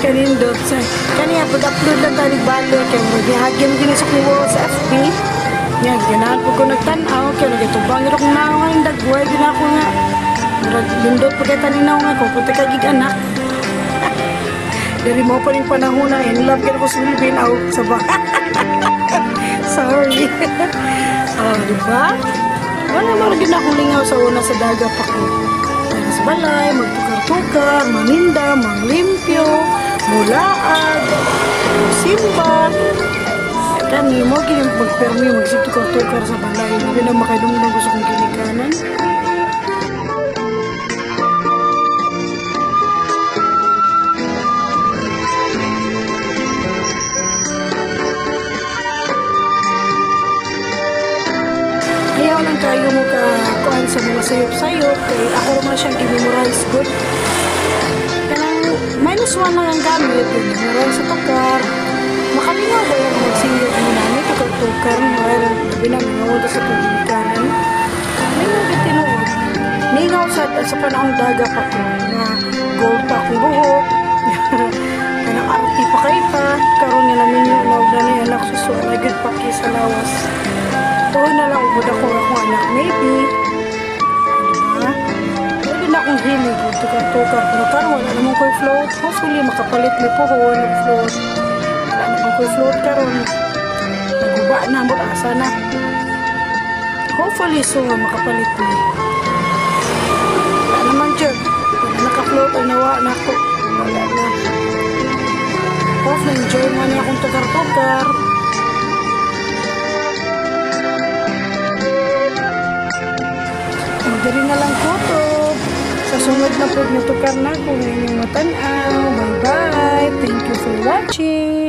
kanindot sa kaniya pag-upload lang tayo balo kay mo gihagyan ginisok ni mo sa FB nya ganahan po ko nagtan-aw kay nagatubang ro kung naaway dagway gina ko nga murag lindot pagka taninaw nga ko punta ka gig anak dari mo pa rin panahon na in love ka ko sa Philippine out sa ba sorry oh diba wala mo rin akong lingaw sa una sa daga pa ko sa balay magtukar-tukar maninda manglimpyo mulaag simba kami mo gining magpermi magsitukar-tukar sa balay hindi na makaidong gusto kong kinikanan. Ayaw lang kayo mo kuan sa mga sayop-sayop kay ako naman siyang i-memorize good kanang -1 lang ang gamit memorize sa tukar makalingaw ba yung magsingit mo namin tukar-tukar mayroon binangaw sa pagkikanan ningaw din tinuod ningaw sa panahong daga pa ko na gold pa akong buhok kanang arti pa kayo pa karoon niya namin yung naog na niya anak susuan na good pa kayo sa lawas tuho na lang ubod ako akong anak maybe diba pwede na akong hilig tukar-tukar pero karoon wala naman ko'y float hopefully makapalit may pohon float wala naman ko'y float karoon naguba na mo asa na hopefully so nga makapalit mo wala naman dyan wala naka-float o nawa na ako wala na hopefully enjoy mo niya akong tukar-tukar. Magdari na lang ko to. Sa sunod na po tukar na kung inyong matanaw. Bye bye. Thank you for watching.